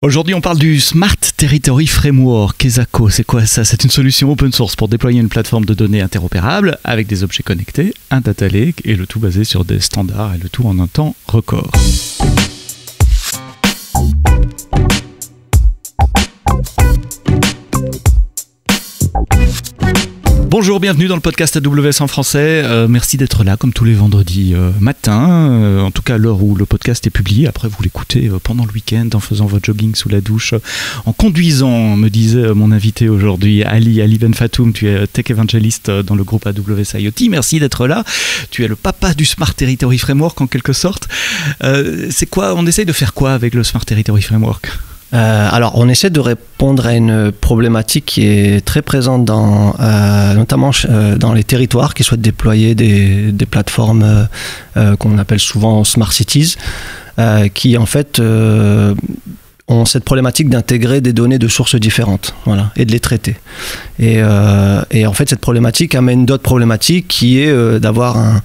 Aujourd'hui, on parle du Smart Territory Framework. ESACO, c'est quoi ça? C'est une solution open source pour déployer une plateforme de données interopérable avec des objets connectés, un data lake et le tout basé sur des standards et le tout en un temps record. Bonjour, bienvenue dans le podcast AWS en français. Merci d'être là comme tous les vendredis matin, en tout cas à l'heure où le podcast est publié. Après, vous l'écoutez pendant le week-end, en faisant votre jogging sous la douche, en conduisant, me disait mon invité aujourd'hui, Ali Ben Fatoum. Tu es Tech Evangelist dans le groupe AWS IoT. Merci d'être là. Tu es le papa du Smart Territory Framework en quelque sorte. C'est quoi? On essaye de faire quoi avec le Smart Territory Framework? Alors, on essaie de répondre à une problématique qui est très présente notamment dans les territoires qui souhaitent déployer des plateformes qu'on appelle souvent Smart Cities, qui en fait ont cette problématique d'intégrer des données de sources différentes, voilà, et de les traiter. Et en fait, cette problématique amène d'autres problématiques qui est d'avoir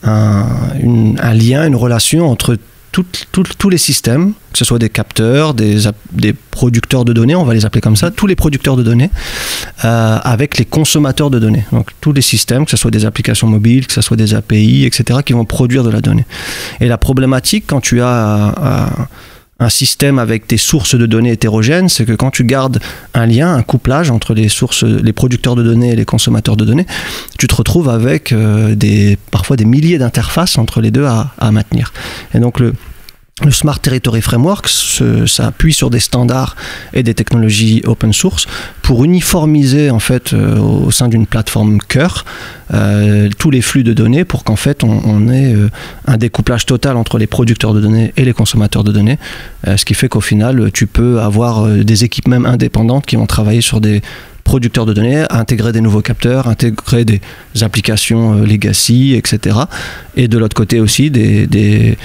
un lien, une relation entre tous les systèmes, que ce soit des capteurs, des producteurs de données, on va les appeler comme ça, tous les producteurs de données, avec les consommateurs de données. Donc tous les systèmes, que ce soit des applications mobiles, que ce soit des API, etc., qui vont produire de la donnée. Et la problématique, quand tu as un système avec des sources de données hétérogènes, c'est que quand tu gardes un lien, un couplage entre les producteurs de données et les consommateurs de données, tu te retrouves avec parfois des milliers d'interfaces entre les deux à maintenir. Et donc le Smart Territory Framework, ça appuie sur des standards et des technologies open source pour uniformiser en fait au sein d'une plateforme cœur tous les flux de données pour qu'en fait on ait un découplage total entre les producteurs de données et les consommateurs de données, ce qui fait qu'au final tu peux avoir des équipes même indépendantes qui vont travailler sur des producteurs de données, intégrer des nouveaux capteurs, intégrer des applications legacy, etc. Et de l'autre côté aussi des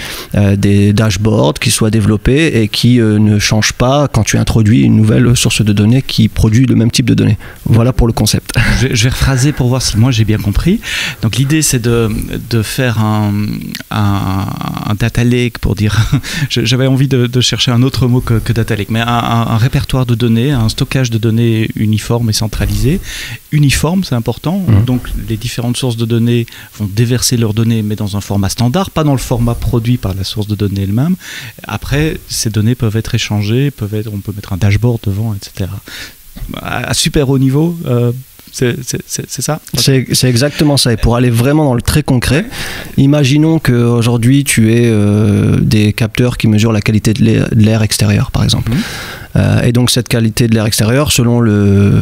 dashboards qui soient développés et qui ne changent pas quand tu introduis une nouvelle source de données qui produit le même type de données. Voilà pour le concept. Je vais rephraser pour voir si moi j'ai bien compris. Donc l'idée c'est de faire un data lake, pour dire, j'avais envie de chercher un autre mot que data lake, mais un répertoire de données, un stockage de données uniforme et centralisé. Uniforme, c'est important. Donc les différentes sources de données vont déverser leurs données, mais dans un format standard, pas dans le format produit par la source de données elle-même. Après, ces données peuvent être échangées, on peut mettre un dashboard devant, etc. À super haut niveau, c'est ça? C'est exactement ça. Et pour aller vraiment dans le très concret, imaginons qu'aujourd'hui tu aies des capteurs qui mesurent la qualité de l'air extérieur, par exemple. Et donc cette qualité de l'air extérieur, selon le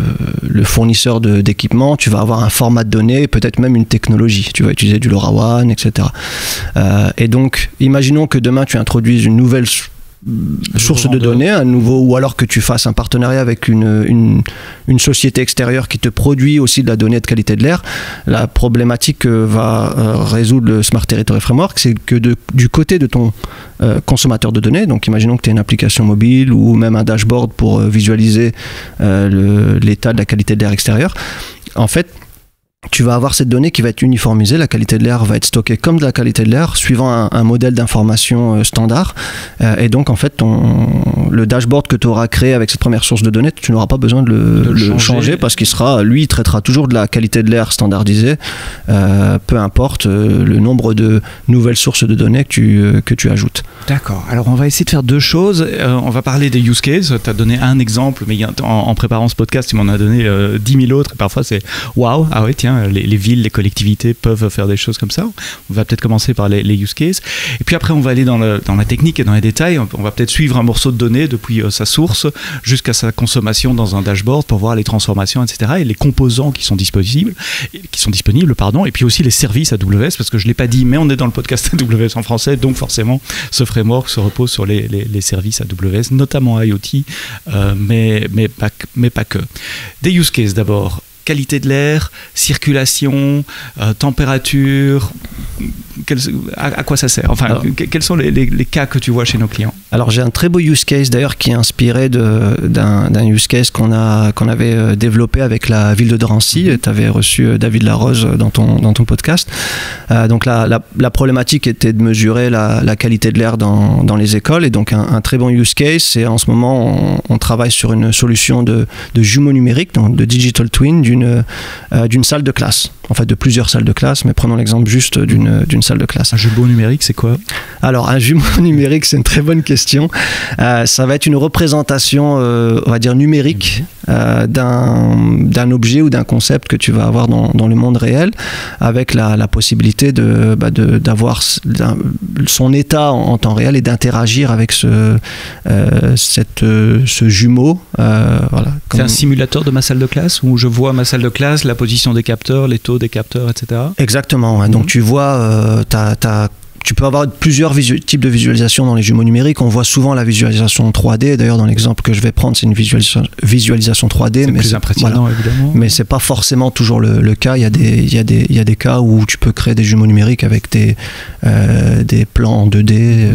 fournisseur d'équipement, tu vas avoir un format de données, peut-être même une technologie. Tu vas utiliser du LoRaWAN, etc. Et donc, imaginons que demain tu introduises une nouvelle source de données, ou alors que tu fasses un partenariat avec une société extérieure qui te produit aussi de la donnée de qualité de l'air. La problématique que va résoudre le Smart Territory Framework, c'est que du côté de ton consommateur de données, donc imaginons que tu aies une application mobile ou même un dashboard pour visualiser l'état de la qualité de l'air extérieur, en fait, tu vas avoir cette donnée qui va être uniformisée, la qualité de l'air va être stockée comme de la qualité de l'air, suivant un modèle d'information standard. Et donc, en fait, le dashboard que tu auras créé avec cette première source de données, tu n'auras pas besoin de le changer parce qu'il il traitera toujours de la qualité de l'air standardisée, peu importe le nombre de nouvelles sources de données que tu ajoutes. D'accord. Alors, on va essayer de faire deux choses. On va parler des use cases. Tu as donné un exemple, mais en préparant ce podcast, tu m'en as donné 10 000 autres. Et parfois, c'est waouh, ah ouais, tiens, les villes, les collectivités peuvent faire des choses comme ça. On va peut-être commencer par les use cases. Et puis après, on va aller dans la technique et dans les détails. On va peut-être suivre un morceau de données depuis sa source jusqu'à sa consommation dans un dashboard pour voir les transformations, etc. et les composants qui sont disponibles. Et puis aussi les services AWS, parce que je ne l'ai pas dit, mais on est dans le podcast AWS en français, donc forcément, ce framework se repose sur les services AWS, notamment IoT, mais pas que. Des use cases d'abord. Qualité de l'air, circulation, température, à quoi ça sert? Enfin, quels sont les cas que tu vois chez nos clients? Alors j'ai un très beau use case d'ailleurs qui est inspiré d'un use case qu'on avait développé avec la ville de Drancy. Tu avais reçu David Larose dans ton podcast. Donc la problématique était de mesurer la qualité de l'air dans les écoles, et donc un très bon use case, c'est en ce moment on travaille sur une solution de jumeaux numériques, donc de digital twin d'une salle de classe, en fait de plusieurs salles de classe, mais prenons l'exemple juste d'une salle de classe. Un jumeau numérique, c'est quoi? Alors un jumeau numérique, c'est une très bonne question. Ça va être une représentation, on va dire numérique, d'un objet ou d'un concept que tu vas avoir dans le monde réel, avec la possibilité d'avoir son état en temps réel et d'interagir avec ce jumeau. Voilà, c'est un simulateur de ma salle de classe où je vois ma salle de classe, la position des capteurs, les taux des capteurs, etc. Exactement. Ouais. Donc tu vois, tu peux avoir plusieurs types de visualisation dans les jumeaux numériques. On voit souvent la visualisation 3D. D'ailleurs, dans l'exemple que je vais prendre, c'est une visualisation 3D. C'est plus impressionnant, voilà. Évidemment. Mais c'est pas forcément toujours le cas. Il y a des cas où tu peux créer des jumeaux numériques avec des plans en 2D.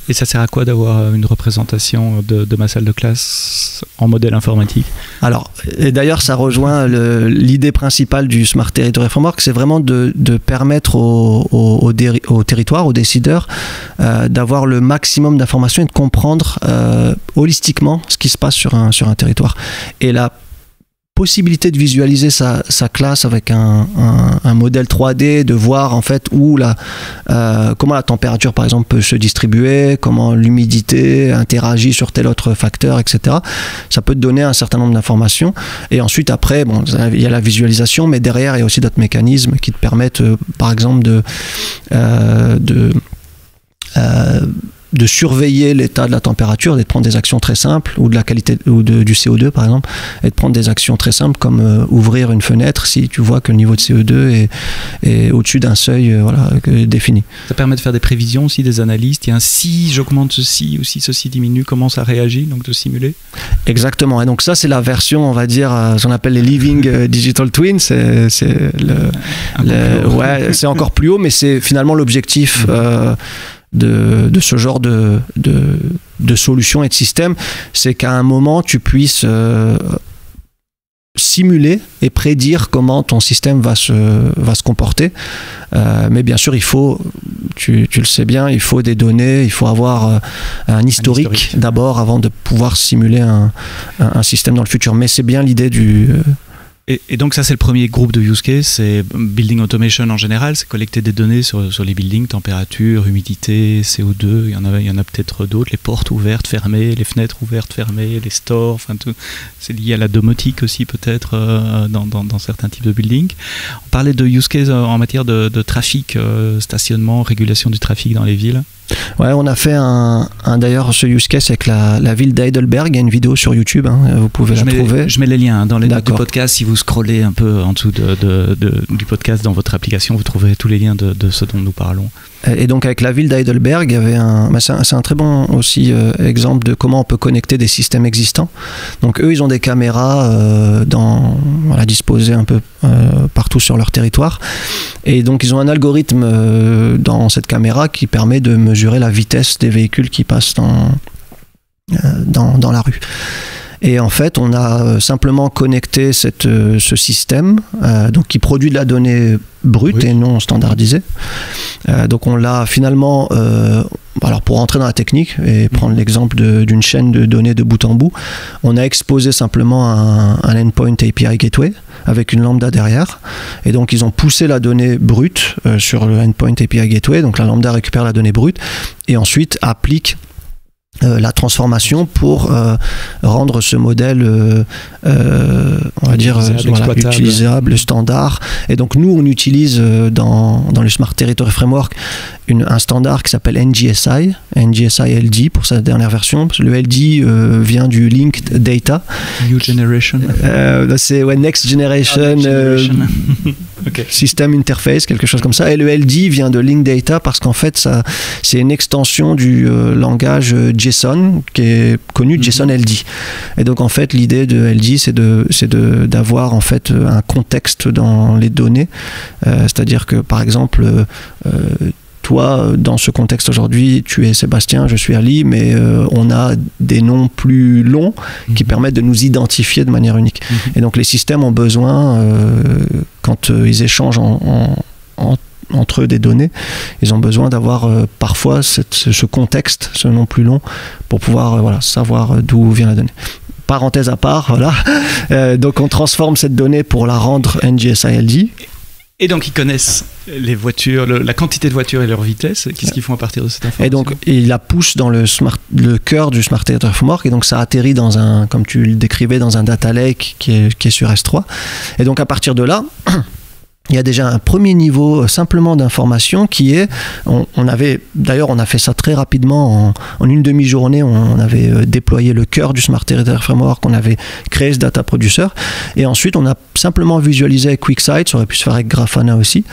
Et ça sert à quoi d'avoir une représentation de ma salle de classe en modèle informatique? Alors, et d'ailleurs, ça rejoint l'idée principale du Smart Territory Framework, c'est vraiment de permettre aux territoires, aux décideurs, d'avoir le maximum d'informations et de comprendre holistiquement ce qui se passe sur un territoire. Et la possibilité de visualiser sa classe avec un modèle 3D, de voir en fait comment la température par exemple peut se distribuer, comment l'humidité interagit sur tel autre facteur, etc. Ça peut te donner un certain nombre d'informations. Et ensuite après, bon, il y a la visualisation, mais derrière il y a aussi d'autres mécanismes qui te permettent par exemple de surveiller l'état de la température, et de prendre des actions très simples, ou de la qualité du CO2 par exemple, et de prendre des actions très simples comme ouvrir une fenêtre si tu vois que le niveau de CO2 est au-dessus d'un seuil défini. Ça permet de faire des prévisions aussi, des analyses. Il y a un si j'augmente ceci ou si ceci diminue, comment ça réagit, donc de simuler. Exactement, et donc ça c'est la version, on va dire, ce qu'on appelle les living digital twins, c'est encore plus haut, mais c'est finalement l'objectif de ce genre de solutions et de systèmes, c'est qu'à un moment tu puisses simuler et prédire comment ton système va se comporter. Mais bien sûr, il faut, tu le sais bien, il faut des données, il faut avoir un historique d'abord avant de pouvoir simuler un système dans le futur. Mais c'est bien l'idée du... Et donc ça c'est le premier groupe de use case, c'est building automation en général, c'est collecter des données sur les buildings, température, humidité, CO2, il y en a peut-être d'autres, les portes ouvertes, fermées, les fenêtres ouvertes, fermées, les stores, enfin tout. C'est lié à la domotique aussi peut-être dans certains types de buildings. On parlait de use case en matière de trafic, stationnement, régulation du trafic dans les villes. Ouais, on a fait d'ailleurs ce use case avec la ville d'Heidelberg. Il y a une vidéo sur YouTube, vous pouvez la trouver. Je mets les liens dans les notes du podcast. Si vous scrollez un peu en dessous du podcast dans votre application, vous trouverez tous les liens de ce dont nous parlons. Et donc avec la ville d'Heidelberg, il y avait c'est un très bon aussi exemple de comment on peut connecter des systèmes existants. Donc eux, ils ont des caméras disposées un peu partout sur leur territoire. Et donc ils ont un algorithme dans cette caméra qui permet de mesurer la vitesse des véhicules qui passent dans la rue. Et en fait, on a simplement connecté ce système donc qui produit de la donnée brute et non standardisée. Donc on l'a finalement, alors pour rentrer dans la technique et prendre l'exemple d'une chaîne de données de bout en bout, on a exposé simplement un endpoint API gateway avec une lambda derrière. Et donc ils ont poussé la donnée brute sur le endpoint API gateway. Donc la lambda récupère la donnée brute et ensuite applique la transformation pour rendre ce modèle on va dire utilisable, standard. Et donc nous on utilise dans le Smart Territory Framework un standard qui s'appelle NGSI LD pour sa dernière version. Le LD vient du Linked Data. New Generation. C'est Next Generation, okay. System Interface, quelque chose comme ça. Et le LD vient de Linked Data parce qu'en fait c'est une extension du langage JSON qui est connu, JSON LD. Et donc en fait l'idée de LD c'est d'avoir en fait un contexte dans les données, c'est-à-dire que par exemple toi, dans ce contexte aujourd'hui, tu es Sébastien, je suis Ali, mais on a des noms plus longs qui permettent de nous identifier de manière unique. Et donc les systèmes ont besoin, quand ils échangent entre eux des données, ils ont besoin d'avoir parfois ce contexte, ce nom plus long, pour pouvoir savoir d'où vient la donnée. Parenthèse à part, voilà. Donc on transforme cette donnée pour la rendre NGSILD. Et donc ils connaissent les voitures, la quantité de voitures et leur vitesse. Qu'est-ce qu'ils font à partir de cette information? Et donc ils la poussent dans le cœur du Smart Territory Framework, et donc ça atterrit dans un, comme tu le décrivais, dans un data lake qui est sur S3. Et donc à partir de là, il y a déjà un premier niveau simplement d'information qui est, on a fait ça très rapidement, en une demi-journée, on avait déployé le cœur du Smart Territory Framework, on avait créé ce data producer, et ensuite on a simplement visualisé avec QuickSight, ça aurait pu se faire avec Grafana aussi,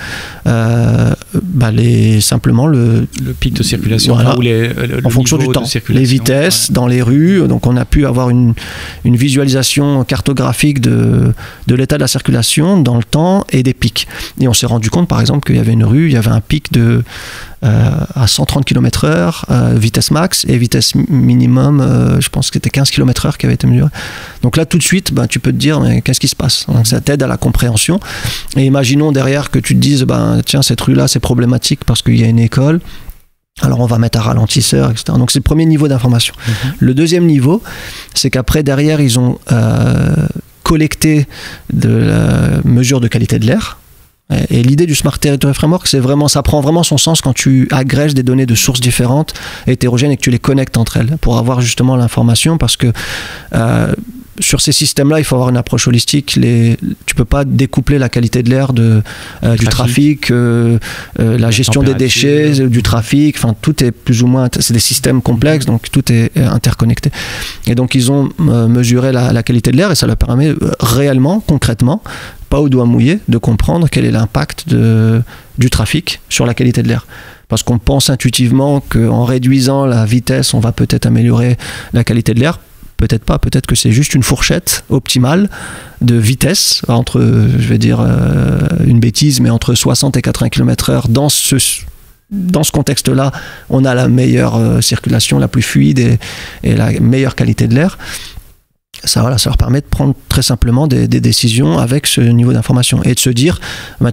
simplement le pic de circulation, voilà, ou en fonction du temps, les vitesses dans les rues. Donc on a pu avoir une visualisation cartographique de l'état de la circulation dans le temps et des pics. Et on s'est rendu compte par exemple qu'il y avait une rue, il y avait un pic à 130 km/h, vitesse max, et vitesse minimum, je pense que c'était 15 km/h qui avait été mesuré. Donc là tout de suite, tu peux te dire mais qu'est-ce qui se passe? Donc, ça t'aide à la compréhension. Et imaginons derrière que tu te dises tiens, cette rue-là c'est problématique parce qu'il y a une école. Alors on va mettre un ralentisseur, etc. Donc c'est le premier niveau d'information. Le deuxième niveau, c'est qu'après derrière ils ont collecté de la mesure de qualité de l'air. Et l'idée du Smart Territory Framework, ça prend vraiment son sens quand tu agrèges des données de sources différentes, hétérogènes, et que tu les connectes entre elles pour avoir justement l'information, parce que sur ces systèmes-là, il faut avoir une approche holistique. Tu peux pas découpler la qualité de l'air du trafic, la gestion des déchets, du trafic. Enfin, tout est plus ou moins. C'est des systèmes complexes, donc tout est interconnecté. Et donc, ils ont mesuré la qualité de l'air, et ça leur permet réellement, concrètement, pas au doigt mouillé, de comprendre quel est l'impact du trafic sur la qualité de l'air. Parce qu'on pense intuitivement qu'en réduisant la vitesse, on va peut-être améliorer la qualité de l'air. Peut-être pas, peut-être que c'est juste une fourchette optimale de vitesse entre, je vais dire une bêtise, mais entre 60 et 80 km/h. Dans ce contexte-là, on a la meilleure circulation, la plus fluide et la meilleure qualité de l'air. Ça leur permet de prendre très simplement des décisions avec ce niveau d'information et de se dire,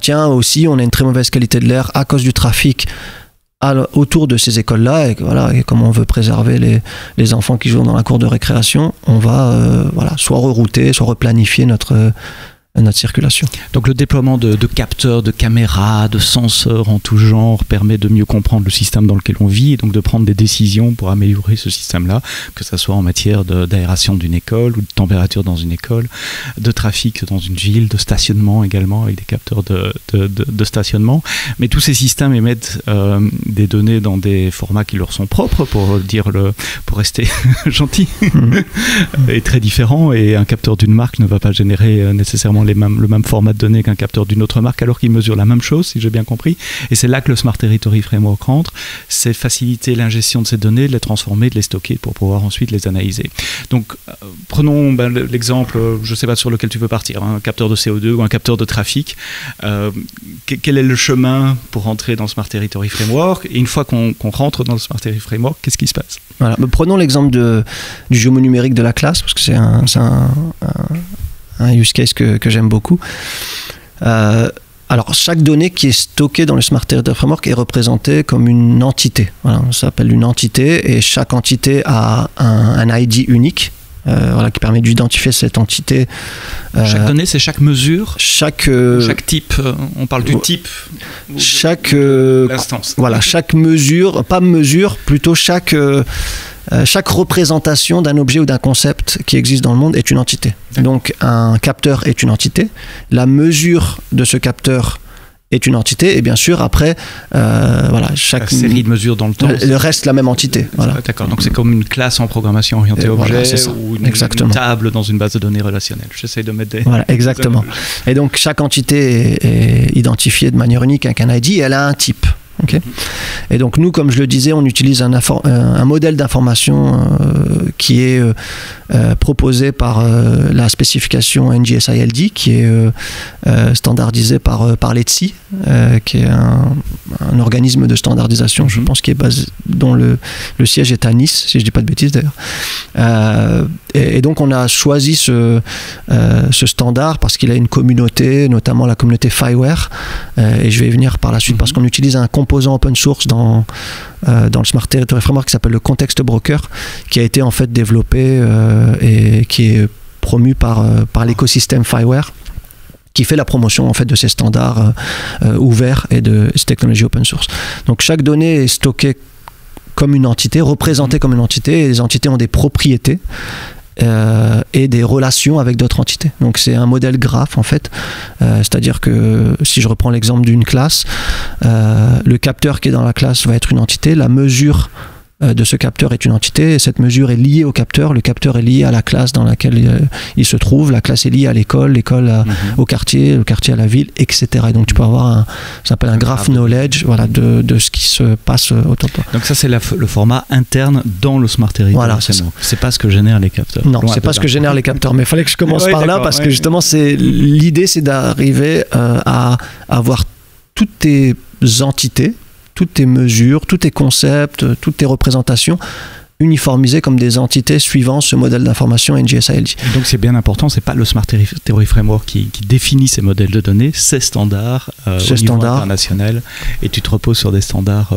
tiens, aussi, on a une très mauvaise qualité de l'air à cause du trafic autour de ces écoles-là, et comme on veut préserver les enfants qui jouent dans la cour de récréation, on va soit rerouter, soit replanifier notre circulation. Donc le déploiement de capteurs, de caméras, de senseurs en tout genre permet de mieux comprendre le système dans lequel on vit, et donc de prendre des décisions pour améliorer ce système-là, que ce soit en matière d'aération d'une école ou de température dans une école, de trafic dans une ville, de stationnement également avec des capteurs de stationnement. Mais tous ces systèmes émettent des données dans des formats qui leur sont propres, pour rester gentil, et très différents, et un capteur d'une marque ne va pas générer nécessairement le même format de données qu'un capteur d'une autre marque, alors qu'ils mesurent la même chose, si j'ai bien compris. Et c'est là que le Smart Territory Framework rentre, c'est faciliter l'ingestion de ces données, de les transformer, de les stocker pour pouvoir ensuite les analyser. Donc prenons l'exemple, je ne sais pas sur lequel tu veux partir, un capteur de CO2 ou un capteur de trafic. Quel est le chemin pour rentrer dans le Smart Territory Framework? Et une fois qu'on rentre dans le Smart Territory Framework, qu'est-ce qui se passe? Voilà. Prenons l'exemple du géomnumérique de la classe, parce que c'est un use case que j'aime beaucoup. Alors, chaque donnée qui est stockée dans le Smart Territory Framework est représentée comme une entité. Voilà, ça s'appelle une entité, et chaque entité a un ID unique, qui permet d'identifier cette entité. Chaque donnée, c'est chaque mesure, chaque type, on parle du type, chaque l'instance. Voilà, chaque mesure, pas mesure, plutôt chaque représentation d'un objet ou d'un concept qui existe dans le monde est une entité. Donc un capteur est une entité, la mesure de ce capteur est une entité, et bien sûr après chaque série de mesures dans le temps reste la même entité. Voilà. D'accord, donc c'est comme une classe en programmation orientée objet, ou une table dans une base de données relationnelle. J'essaie de mettre des... Voilà, exactement. Et donc chaque entité est identifiée de manière unique avec un ID, et elle a un type. Okay. Et donc nous, comme je le disais, on utilise un modèle d'information qui est proposé par la spécification NGSILD, qui est standardisée par l'ETSI, qui est un organisme de standardisation, je pense, qui est basé, dont le siège est à Nice, si je ne dis pas de bêtises d'ailleurs. Et donc on a choisi ce standard parce qu'il a une communauté, notamment la communauté FiWare, et je vais y venir par la suite, parce qu'on utilise un composant open source dans le Smart Territory Framework qui s'appelle le Context Broker, qui a été en fait développé et qui est promu par l'écosystème FiWare, qui fait la promotion en fait de ces standards ouverts et de ces technologies open source. Donc chaque donnée est stockée comme une entité, représentée comme une entité, et les entités ont des propriétés et des relations avec d'autres entités. Donc c'est un modèle graphe en fait, c'est-à-dire que si je reprends l'exemple d'une classe, le capteur qui est dans la classe va être une entité, la mesure de ce capteur est une entité, et cette mesure est liée au capteur, le capteur est lié à la classe dans laquelle il se trouve, la classe est liée à l'école, l'école au quartier, le quartier à la ville, etc. Et donc tu peux avoir ça s'appelle un graph knowledge, voilà, de ce qui se passe autour de toi. Donc ça c'est le format interne dans le Smart Territory. Voilà, c'est pas ce que génèrent les capteurs. Non, c'est pas ce que génèrent les capteurs, mais il fallait que je commence par là, parce que justement l'idée c'est d'arriver à avoir toutes tes entités, toutes tes mesures, tous tes concepts, toutes tes représentations uniformisées comme des entités suivant ce modèle d'information NGSILD. Donc c'est bien important, c'est pas le Smart Territory Framework qui définit ces modèles de données, ces standards au niveau international, et tu te reposes sur des standards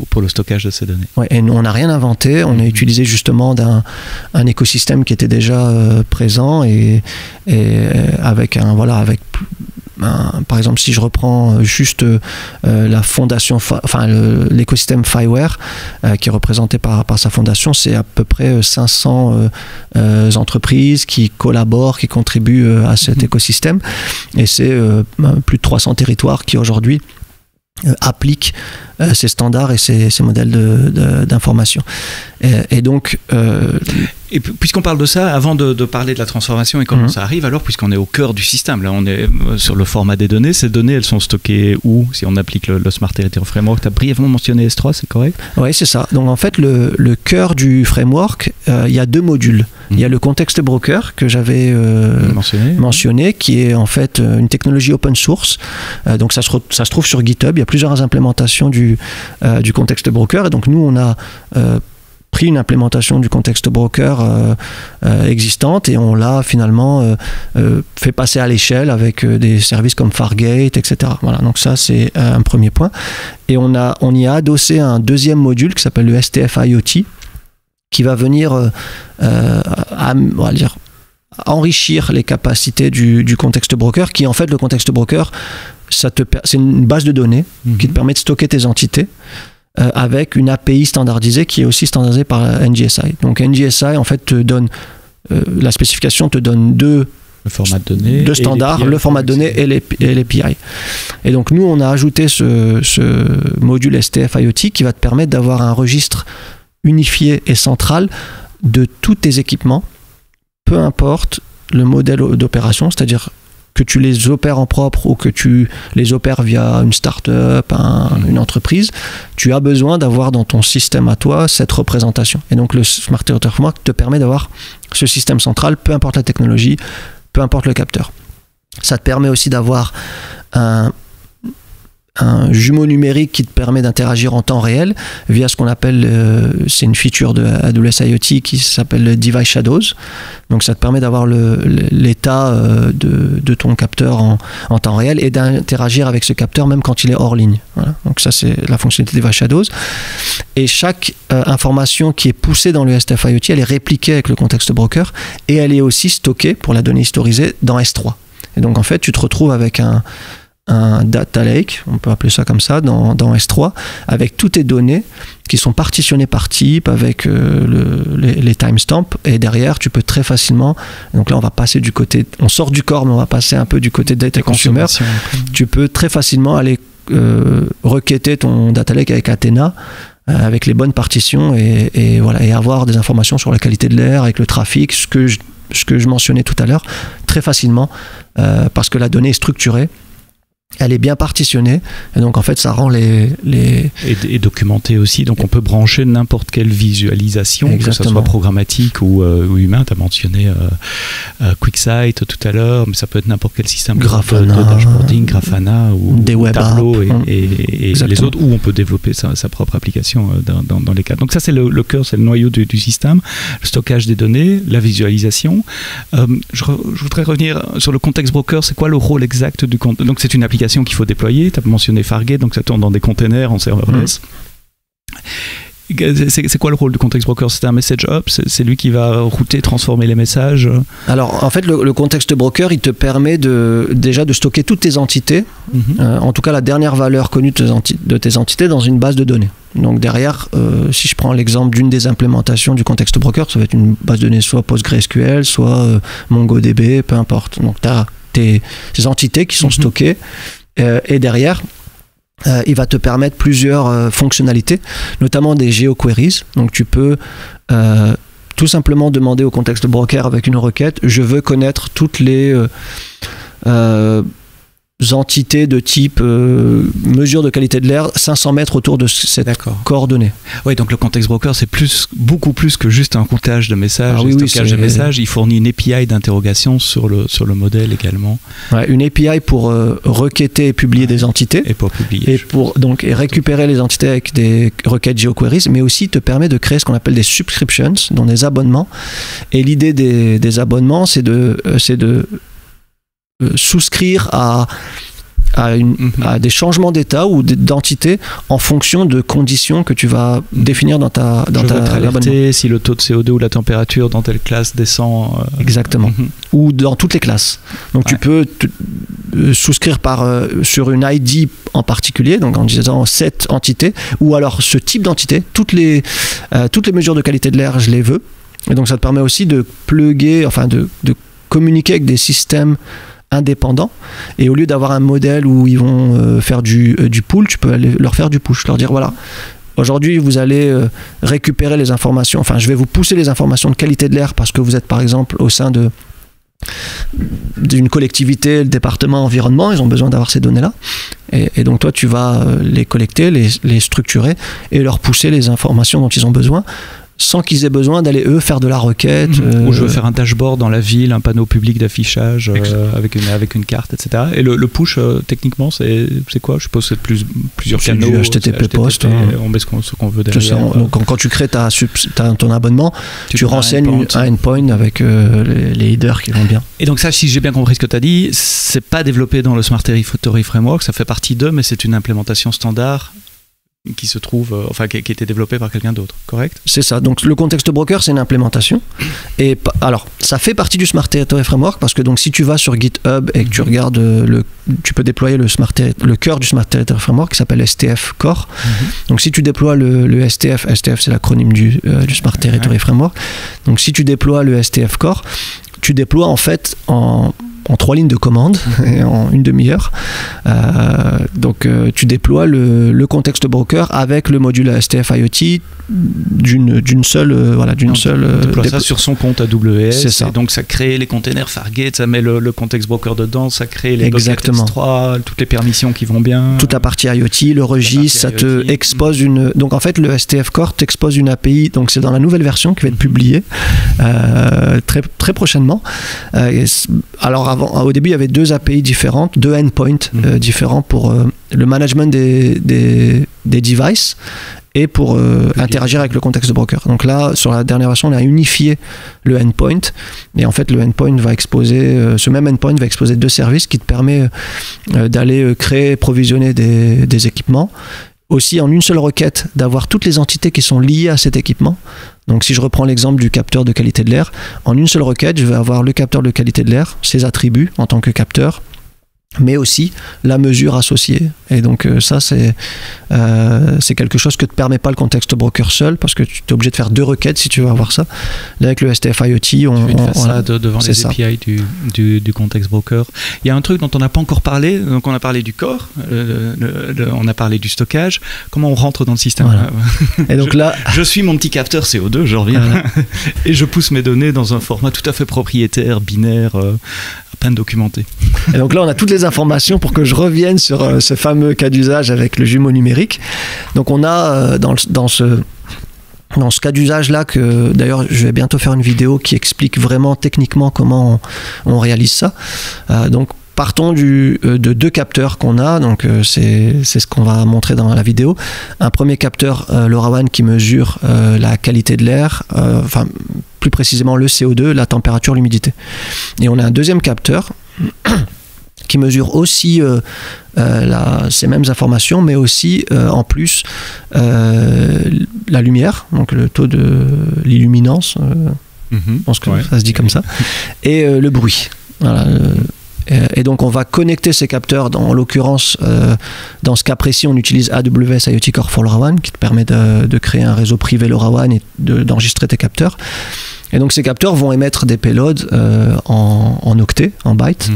pour le stockage de ces données. Ouais, et nous, on n'a rien inventé, on a utilisé justement un écosystème qui était déjà présent, et avec par exemple, si je reprends juste la fondation, l'écosystème FiWare, qui est représenté par sa fondation, c'est à peu près 500 entreprises qui collaborent, qui contribuent à cet écosystème, et c'est plus de 300 territoires qui aujourd'hui appliquent ces standards et ces modèles d'information. Et donc... Et puisqu'on parle de ça, avant de parler de la transformation et comment ça arrive, alors puisqu'on est au cœur du système, là on est sur le format des données, ces données elles sont stockées où, si on applique le Smart Territory Framework? Tu as brièvement mentionné S3, c'est correct? Oui, c'est ça. Donc en fait le cœur du framework, il y a deux modules. Il y a le Context Broker que j'avais mentionné, qui est en fait une technologie open source. Donc ça se trouve sur GitHub, il y a plusieurs implémentations du Context Broker, et donc nous on a pris une implémentation du Context Broker existante, et on l'a finalement fait passer à l'échelle avec des services comme Fargate, etc. Voilà, donc ça c'est un premier point. Et on y a adossé un deuxième module qui s'appelle le STF IoT, qui va venir on va dire, enrichir les capacités du Context Broker, qui en fait, le Context Broker, c'est une base de données qui te permet de stocker tes entités avec une API standardisée qui est aussi standardisée par NGSI. Donc NGSI en fait te donne, la spécification te donne deux standards, le format de données et l'API. Et donc nous on a ajouté ce module STF IoT qui va te permettre d'avoir un registre unifié et central de tous tes équipements, peu importe le modèle d'opération, c'est-à-dire que tu les opères en propre ou que tu les opères via une start-up, une entreprise, tu as besoin d'avoir dans ton système à toi cette représentation. Et donc le Smart Territory Framework te permet d'avoir ce système central, peu importe la technologie, peu importe le capteur. Ça te permet aussi d'avoir un jumeau numérique qui te permet d'interagir en temps réel via ce qu'on appelle, c'est une feature de AWS IoT qui s'appelle le Device Shadows. Donc ça te permet d'avoir l'état de ton capteur en temps réel et d'interagir avec ce capteur même quand il est hors ligne. Voilà. Donc ça c'est la fonctionnalité Device Shadows. Et chaque information qui est poussée dans le STF IoT, elle est répliquée avec le Context Broker, et elle est aussi stockée pour la donnée historisée dans S3. Et donc en fait tu te retrouves avec un data lake, on peut appeler ça comme ça, dans S3, avec toutes tes données qui sont partitionnées par type, avec les timestamps, et derrière tu peux très facilement, donc là on va passer du côté, on sort du corps mais on va passer un peu du côté data consumer, tu peux très facilement aller requêter ton data lake avec Athena, avec les bonnes partitions, et voilà, et avoir des informations sur la qualité de l'air, avec le trafic, ce que je mentionnais tout à l'heure, très facilement, parce que la donnée est structurée. Elle est bien partitionnée, et donc en fait ça rend les... Et documentée aussi, donc on peut brancher n'importe quelle visualisation, Exactement. que ce soit programmatique ou humain. Tu as mentionné QuickSight tout à l'heure, mais ça peut être n'importe quel système Grafana, de dashboarding, Grafana ou des web Tableau apps, et les autres, où on peut développer sa propre application dans les cas. Donc ça c'est le cœur, c'est le noyau du système, le stockage des données, la visualisation. Je voudrais revenir sur le Context Broker. C'est quoi le rôle exact du compte? Donc c'est une application qu'il faut déployer. Tu as mentionné Fargate, donc ça tourne dans des containers en serverless. C'est quoi le rôle du Context Broker? C'est un message hub? C'est lui qui va router, transformer les messages? Alors en fait le Context Broker il te permet déjà de stocker toutes tes entités, en tout cas la dernière valeur connue de tes entités dans une base de données. Donc derrière, si je prends l'exemple d'une des implémentations du Context Broker, ça va être une base de données soit PostgreSQL, soit MongoDB, peu importe. Donc tu as ces entités qui sont stockées, et derrière il va te permettre plusieurs fonctionnalités, notamment des geoqueries. Donc tu peux tout simplement demander au Context Broker avec une requête: je veux connaître toutes les entités de type mesure de qualité de l'air 500 mètres autour de cette coordonnée. Oui, donc le Context Broker, c'est beaucoup plus que juste un comptage de messages, stockage de messages. Il fournit une API d'interrogation sur le modèle également. Ouais, une API pour requêter et publier des entités. Et pour publier. Et récupérer les entités avec des requêtes geoqueries, mais aussi te permet de créer ce qu'on appelle des subscriptions, donc des abonnements. Et l'idée des abonnements, c'est de souscrire à des changements d'état ou d'entité en fonction de conditions que tu vas définir dans ta alerter si le taux de CO2 ou la température dans telle classe descend. Exactement. Ou dans toutes les classes. Donc tu peux souscrire sur une ID en particulier, donc en disant cette entité, ou alors ce type d'entité, toutes les mesures de qualité de l'air, je les veux. Et donc ça te permet aussi de plugger, de communiquer avec des systèmes indépendants, et au lieu d'avoir un modèle où ils vont faire du pull, tu peux leur faire du push, leur dire voilà, aujourd'hui vous allez récupérer les informations, je vais vous pousser les informations de qualité de l'air parce que vous êtes par exemple au sein d'une collectivité, le département environnement, ils ont besoin d'avoir ces données là, et donc toi tu vas les collecter, les structurer et leur pousser les informations dont ils ont besoin, sans qu'ils aient besoin d'aller eux faire de la requête. Ou je veux faire un dashboard dans la ville, un panneau public d'affichage avec une carte, etc. Et le push, techniquement, c'est quoi? Je suppose que c'est plusieurs canaux. Du HTTP post. On met ce qu'on veut derrière. Donc quand tu crées ton abonnement, tu renseignes un endpoint avec les headers qui vont bien. Et donc ça, si j'ai bien compris ce que tu as dit, c'est pas développé dans le Smart Territory Framework, ça fait partie d'eux, mais c'est une implémentation standard qui se trouve, qui a été développé par quelqu'un d'autre, correct? C'est ça. Donc le Context Broker, c'est une implémentation. Et alors, ça fait partie du Smart Territory Framework parce que donc si tu vas sur GitHub et que tu regardes tu peux déployer le cœur du Smart Territory Framework qui s'appelle STF Core. Donc si tu déploies le STF c'est l'acronyme du Smart Territory Framework. Donc si tu déploies le STF Core, tu déploies en fait en 3 lignes de commande et en une demi-heure. Donc tu déploies le Context Broker avec le module STF IoT d'une seule déploie ça sur son compte AWS. C'est ça. Et donc ça crée les containers Fargate, ça met le Context Broker dedans, ça crée les buckets S3, toutes les permissions qui vont bien. Toute la partie IoT, le registre, ça te expose donc en fait le STF Core t'expose une API, donc c'est dans la nouvelle version qui va être publiée très, très prochainement. Alors au début il y avait 2 API différentes, 2 endpoints différents pour le management des devices et pour interagir avec le Context Broker. Donc là, sur la dernière version, on a unifié le endpoint, et en fait le endpoint va exposer, ce même endpoint va exposer 2 services qui te permet d'aller créer, provisionner des équipements, aussi en une seule requête d'avoir toutes les entités qui sont liées à cet équipement. Donc si je reprends l'exemple du capteur de qualité de l'air, en une seule requête, je vais avoir le capteur de qualité de l'air, ses attributs en tant que capteur, mais aussi la mesure associée. Et donc ça, c'est quelque chose que ne te permet pas le Context Broker seul, parce que tu es obligé de faire 2 requêtes si tu veux avoir ça. Là, avec le STF IoT, on fait ça devant les API du Context Broker. Il y a un truc dont on n'a pas encore parlé. Donc on a parlé du core, on a parlé du stockage. Comment on rentre dans le système? Voilà. Et donc je suis mon petit capteur CO2, je reviens, et je pousse mes données dans un format tout à fait propriétaire, binaire, peine documenté. Et donc là, on a toutes les informations pour que je revienne sur ce fameux cas d'usage avec le jumeau numérique. Donc on a dans ce cas d'usage-là, que d'ailleurs je vais bientôt faire une vidéo qui explique vraiment techniquement comment on réalise ça. Donc partons de deux capteurs qu'on a, donc c'est ce qu'on va montrer dans la vidéo. Un premier capteur LoRaWAN qui mesure la qualité de l'air, enfin plus précisément le CO2, la température, l'humidité. Et on a un deuxième capteur qui mesure aussi ces mêmes informations, mais aussi en plus la lumière, donc le taux de l'illuminance, je pense que ça se dit comme ça, et le bruit. Voilà. Et donc on va connecter ces capteurs, en l'occurrence dans ce cas précis on utilise AWS IoT Core for LoRaWAN qui te permet de créer un réseau privé LoRaWAN et d'enregistrer tes capteurs. Et donc ces capteurs vont émettre des payloads en octets, en bytes.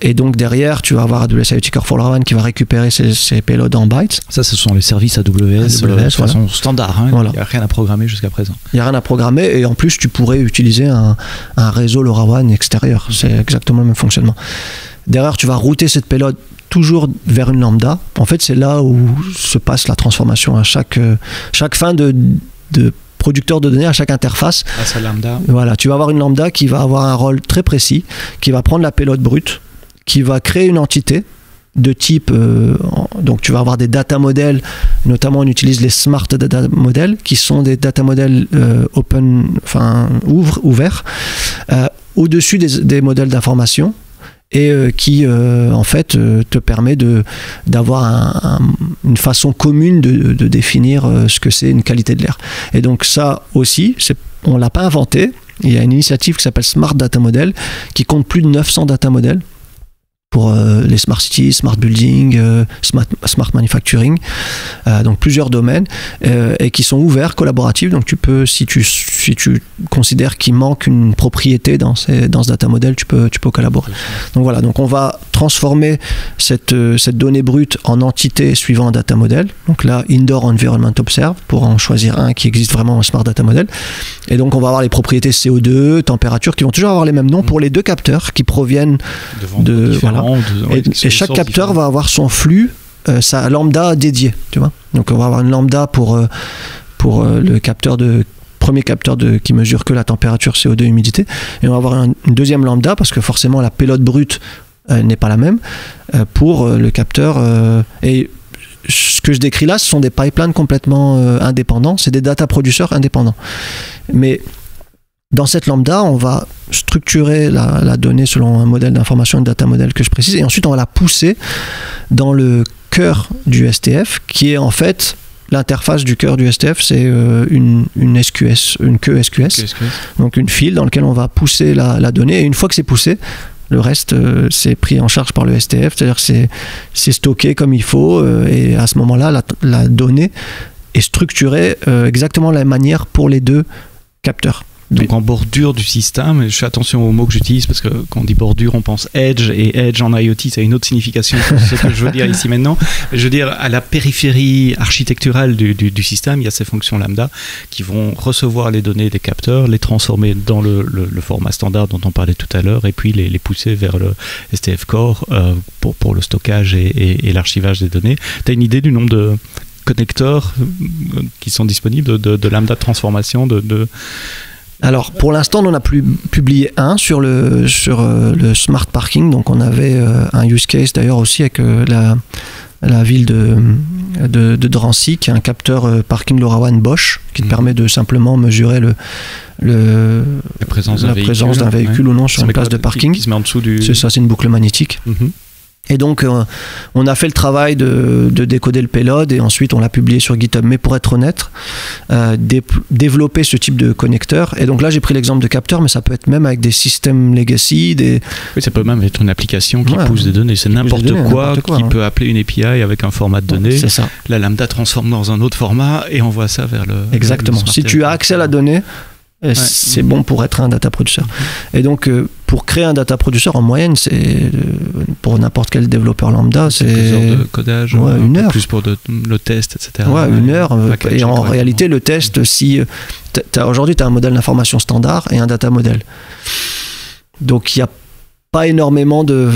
Et donc derrière, tu vas avoir AWS IoT Core for LoRaWAN qui va récupérer ces payloads en bytes. Ça, ce sont les services AWS de façon standard. Hein. Voilà. Il n'y a rien à programmer jusqu'à présent. Il n'y a rien à programmer et en plus, tu pourrais utiliser un réseau LoRaWAN extérieur. C'est exactement le même fonctionnement. Derrière, tu vas router cette payload toujours vers une lambda. En fait, c'est là où se passe la transformation. À chaque fin de producteur de données, à chaque interface. Lambda. Voilà, tu vas avoir une lambda qui va avoir un rôle très précis, qui va prendre la payload brute, qui va créer une entité de type, donc tu vas avoir des data models, notamment on utilise les smart data models, qui sont des data models ouverts, au-dessus des modèles d'information, et qui en fait te permet d'avoir une façon commune de définir ce que c'est une qualité de l'air. Et donc ça aussi, on ne l'a pas inventé. Il y a une initiative qui s'appelle Smart Data Model qui compte plus de 900 data models pour les smart cities, smart building, smart manufacturing, donc plusieurs domaines, et qui sont ouverts, collaboratifs. Donc tu peux, si tu considères qu'il manque une propriété dans ce data model, tu peux collaborer. Donc voilà, donc on va transformer cette donnée brute en entité suivant un data model. Donc là, Indoor Environment Observe, pour en choisir un qui existe vraiment en smart data model. Et donc on va avoir les propriétés CO2, température, qui vont toujours avoir les mêmes noms pour les deux capteurs qui proviennent voilà. Et chaque capteur va avoir son flux, sa lambda dédiée, tu vois. Donc on va avoir une lambda pour le premier capteur qui mesure que la température, CO2, humidité, et on va avoir une deuxième lambda parce que forcément la payload brute n'est pas la même pour le capteur. Et ce que je décris là, ce sont des pipelines complètement indépendants, c'est des data producers indépendants. Mais dans cette lambda, on va structurer la donnée selon un modèle d'information, un data model que je précise, et ensuite on va la pousser dans le cœur du STF, qui est en fait l'interface du cœur du STF, c'est une SQS, une queue SQS, donc une file dans laquelle on va pousser la donnée, et une fois que c'est poussé, le reste c'est pris en charge par le STF, c'est-à-dire que c'est stocké comme il faut, et à ce moment-là, la donnée est structurée exactement de la même manière pour les deux capteurs. Donc en bordure du système, je fais attention aux mots que j'utilise parce que quand on dit bordure, on pense edge, et edge en IoT, ça a une autre signification que ce que je veux dire ici maintenant. Je veux dire, à la périphérie architecturale du système, il y a ces fonctions lambda qui vont recevoir les données des capteurs, les transformer dans le format standard dont on parlait tout à l'heure, et puis les pousser vers le STF Core pour le stockage et l'archivage des données. Tu as une idée du nombre de connecteurs qui sont disponibles de lambda de transformation Alors, pour l'instant, on en a publié un sur le smart parking. Donc, on avait un use case d'ailleurs aussi avec la ville de Drancy, qui a un capteur parking LoRaWAN Bosch qui te permet de simplement mesurer la présence d'un véhicule ou non sur une place de parking. Qui se met en dessous du... C'est ça, c'est une boucle magnétique. Et donc, on a fait le travail de décoder le payload et ensuite on l'a publié sur GitHub. Mais pour être honnête, développer ce type de connecteur, et donc là j'ai pris l'exemple de capteur, mais ça peut être même avec des systèmes legacy. Oui, ça peut même être une application qui pousse des données. C'est n'importe quoi qui peut appeler une API avec un format de données. C'est ça. La lambda transforme dans un autre format et envoie ça vers le... Exactement. Si tu as accès à la donnée, c'est bon pour être un data producer. Et donc, pour créer un data producer, en moyenne, c'est pour n'importe quel déveauteur lambda, c'est 2 heures de codage, une heure. Plus pour le test, etc. Ouais, une heure. Et en réalité, le test, si aujourd'hui, tu as un modèle d'information standard et un data model. Donc, il y a pas énormément de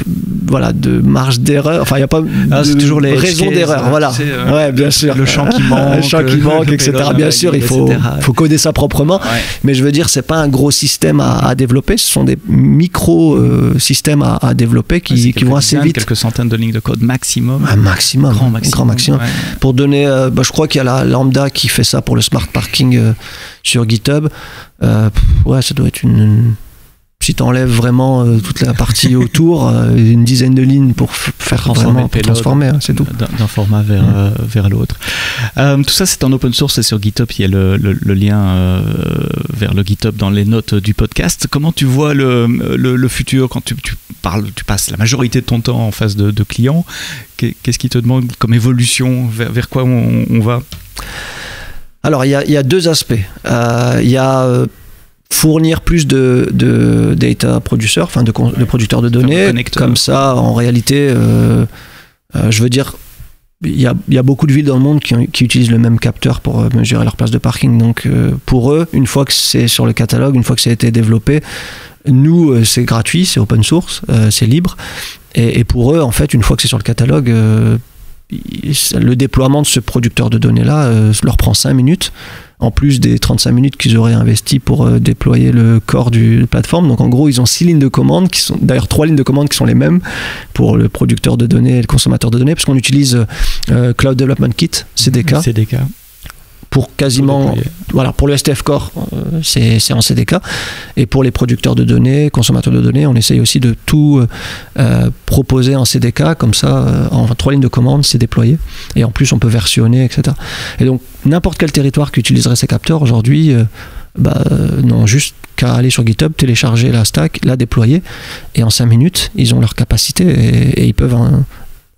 marge d'erreur. Enfin, il n'y a pas c'est toujours les raison d'erreur. Voilà. Ouais, bien sûr. Le champ qui manque. Le champ qui manque, etc. Bien sûr, il faut coder ça proprement. Ouais. Mais je veux dire, c'est pas un gros système à développer. Ce sont des micro-systèmes à développer qui vont assez vite. Quelques centaines de lignes de code maximum. Un maximum. Grand maximum. Ouais. Pour donner, je crois qu'il y a la Lambda qui fait ça pour le smart parking sur GitHub. Ça doit être si tu enlèves vraiment toute la partie autour, une dizaine de lignes pour transformer, c'est tout. D'un format vers l'autre. Tout ça, c'est en open source, c'est sur GitHub. Il y a le lien vers le GitHub dans les notes du podcast. Comment tu vois le futur quand tu passes la majorité de ton temps en face de clients? Qu'est-ce qui te demande comme évolution? Vers quoi on va? Alors, il y a deux aspects. Il y a fournir plus de data producers, enfin de producteurs de données. Comme ça, en réalité, je veux dire, il y a beaucoup de villes dans le monde qui utilisent le même capteur pour mesurer leur place de parking. Donc, pour eux, une fois que c'est sur le catalogue, une fois que ça a été développé, nous, c'est gratuit, c'est open source, c'est libre. Et pour eux, en fait, une fois que c'est sur le catalogue, le déploiement de ce producteur de données-là leur prend 5 minutes, en plus des 35 minutes qu'ils auraient investi pour déployer le corps du plateforme. Donc en gros, ils ont 6 lignes de commande, qui sont d'ailleurs 3 lignes de commande qui sont les mêmes pour le producteur de données et le consommateur de données, parce qu'on utilise Cloud Development Kit, CDK. Pour quasiment, pour le STF Core, c'est en CDK. Et pour les producteurs de données, consommateurs de données, on essaye aussi de tout proposer en CDK, comme ça, en 3 lignes de commande, c'est déployé. Et en plus, on peut versionner, etc. Et donc, n'importe quel territoire qui utiliserait ces capteurs, aujourd'hui, n'ont juste qu'à aller sur GitHub, télécharger la stack, la déployer, et en 5 minutes, ils ont leur capacité et ils peuvent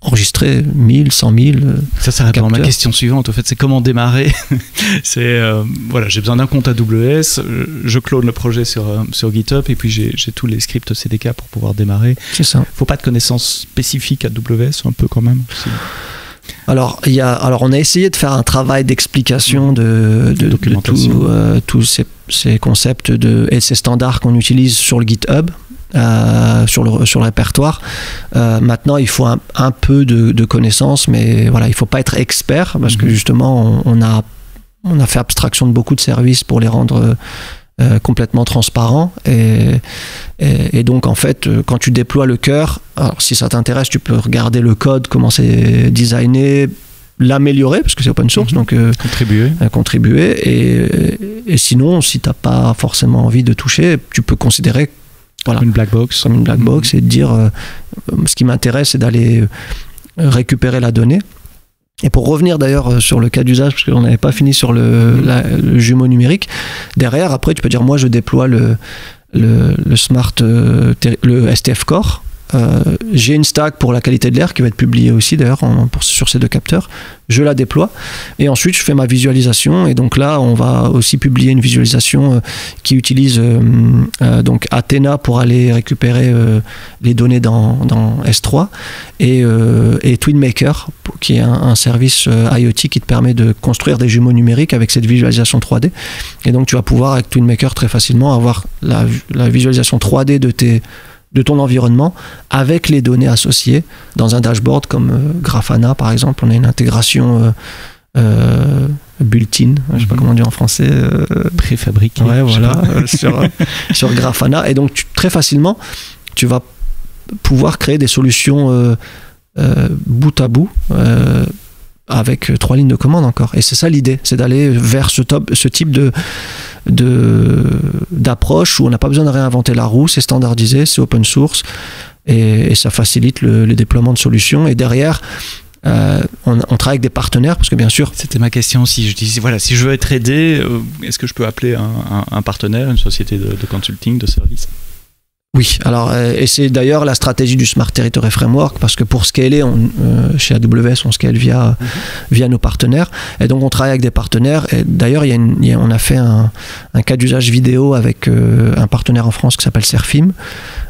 enregistrer 1000, 100 000 ça répond à ma question suivante. En fait, c'est comment démarrer. C'est j'ai besoin d'un compte AWS, je clone le projet sur GitHub et puis j'ai tous les scripts CDK pour pouvoir démarrer. C'est ça. Faut pas de connaissances spécifiques AWS, un peu quand même. Alors on a essayé de faire un travail d'explication de tous ces concepts et ces standards qu'on utilise sur le GitHub. Sur le répertoire. Maintenant, il faut un peu de connaissances, mais voilà, il ne faut pas être expert parce que justement, on a fait abstraction de beaucoup de services pour les rendre complètement transparents. Et donc, en fait, quand tu déploies le cœur, alors si ça t'intéresse, tu peux regarder le code, comment c'est designé, l'améliorer parce que c'est open source, donc contribuer. Et sinon, si tu n'as pas forcément envie de toucher, tu peux considérer comme une black box. Comme une black box et de dire ce qui m'intéresse, c'est d'aller récupérer la donnée. Et pour revenir d'ailleurs sur le cas d'usage, parce qu'on n'avait pas fini sur le jumeau numérique, derrière, après, tu peux dire moi je déploie le STF Core. J'ai une stack pour la qualité de l'air qui va être publiée aussi d'ailleurs sur ces deux capteurs. Je la déploie et ensuite je fais ma visualisation et donc là on va aussi publier une visualisation qui utilise donc Athena pour aller récupérer les données dans S3 et TwinMaker qui est un service IoT qui te permet de construire des jumeaux numériques avec cette visualisation 3D et donc tu vas pouvoir avec TwinMaker très facilement avoir la visualisation 3D de ton environnement avec les données associées dans un dashboard comme Grafana par exemple. On a une intégration built-in, je ne sais pas comment dire en français, préfabriquée, sur Grafana et donc très facilement tu vas pouvoir créer des solutions bout à bout avec 3 lignes de commande encore. Et c'est ça l'idée, c'est d'aller vers ce type d'approche où on n'a pas besoin de réinventer la roue, c'est standardisé, c'est open source et ça facilite le déploiement de solutions. Et derrière, on travaille avec des partenaires parce que bien sûr... C'était ma question aussi. Je disais, voilà, si je veux être aidé, est-ce que je peux appeler un partenaire, une société de consulting, de service ? Oui, alors, et c'est d'ailleurs la stratégie du Smart Territory Framework, parce que pour scaler, chez AWS, on scale via nos partenaires, et donc on travaille avec des partenaires, et d'ailleurs, on a fait un cas d'usage vidéo avec un partenaire en France qui s'appelle Serfim,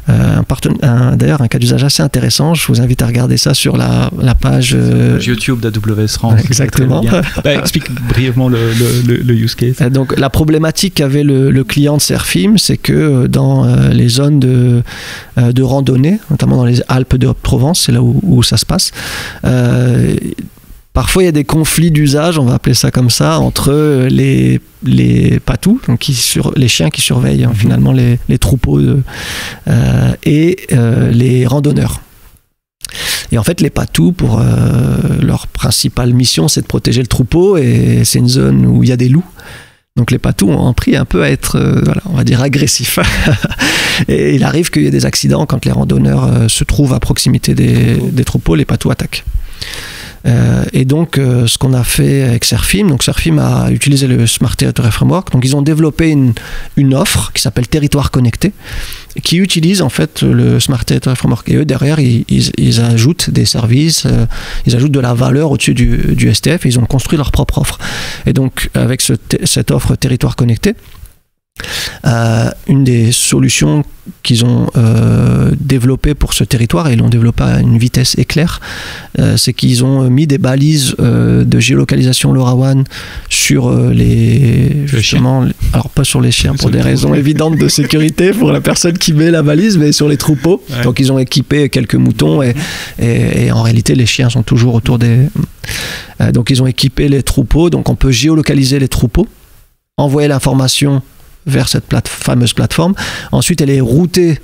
D'ailleurs, un cas d'usage assez intéressant. Je vous invite à regarder ça sur la page YouTube d'AWS France. Exactement. Explique brièvement le use case. Donc, la problématique qu'avait le client de Serfim, c'est que dans les zones de randonnée, notamment dans les Alpes de Haute-Provence, c'est là où ça se passe, parfois il y a des conflits d'usage, on va appeler ça comme ça, entre les patous, donc les chiens qui surveillent finalement les troupeaux et les randonneurs. Et en fait, les patous, pour leur principale mission, c'est de protéger le troupeau, et c'est une zone où il y a des loups. Donc les patous ont appris un peu à être, on va dire, agressifs. Et il arrive qu'il y ait des accidents quand les randonneurs se trouvent à proximité des troupeaux, les patous attaquent. Et donc ce qu'on a fait avec Serfim, donc Serfim a utilisé le Smart Territory Framework, donc ils ont développé une offre qui s'appelle Territoire Connecté, qui utilise en fait le Smart Territory Framework, et eux derrière ils ajoutent des services, ils ajoutent de la valeur au-dessus du STF, et ils ont construit leur propre offre. Et donc avec cette offre Territoire Connecté, une des solutions qu'ils ont développées pour ce territoire, et ils l'ont développé à une vitesse éclair, c'est qu'ils ont mis des balises de géolocalisation LoRaWAN sur alors pas sur les chiens pour des raisons évidentes de sécurité pour la personne qui met la balise, mais sur les troupeaux. Ouais. Donc ils ont équipé quelques moutons, et en réalité les chiens sont toujours autour des... donc ils ont équipé les troupeaux, donc on peut géolocaliser les troupeaux, envoyer l'information vers cette fameuse plateforme. Ensuite, elle est routée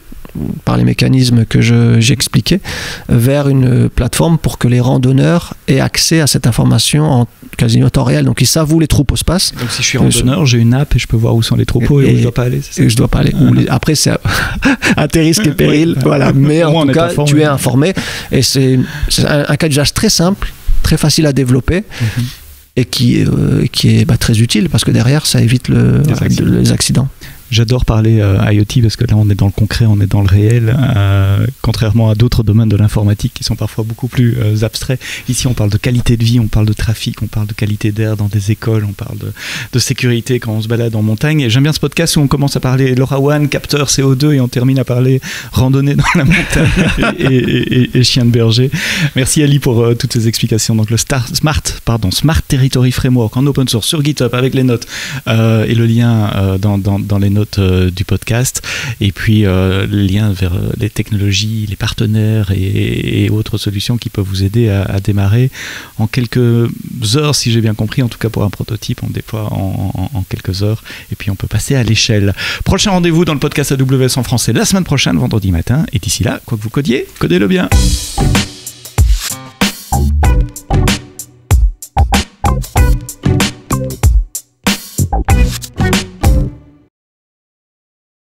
par les mécanismes que j'expliquais vers une plateforme pour que les randonneurs aient accès à cette information en quasi temps réel. Donc, ils savent où les troupeaux se passent. Donc, si je suis randonneur, j'ai une app et je peux voir où sont les troupeaux et où je ne dois pas aller. Et où je ne dois pas aller. Après, c'est à tes risques et périls. Voilà. Mais en tout cas, tu es informé. Et c'est un cas d'usage très simple, très facile à développer. Et qui est très utile, parce que derrière ça évite les accidents. J'adore parler IoT parce que là on est dans le concret, on est dans le réel, contrairement à d'autres domaines de l'informatique qui sont parfois beaucoup plus abstraits. Ici on parle de qualité de vie, on parle de trafic, on parle de qualité d'air dans des écoles, on parle de sécurité quand on se balade en montagne. Et j'aime bien ce podcast où on commence à parler LoRaWAN, capteur CO2, et on termine à parler randonnée dans la montagne et chien de berger. Merci Ali pour toutes ces explications. Donc le Smart Territory Framework en open source sur GitHub avec les notes et le lien dans les notes du podcast, et puis le lien vers les technologies, les partenaires et autres solutions qui peuvent vous aider à démarrer en quelques heures, si j'ai bien compris. En tout cas pour un prototype, on déploie en quelques heures, et puis on peut passer à l'échelle. Prochain rendez-vous dans le podcast AWS en français la semaine prochaine, vendredi matin, et d'ici là, quoi que vous codiez, codez-le bien.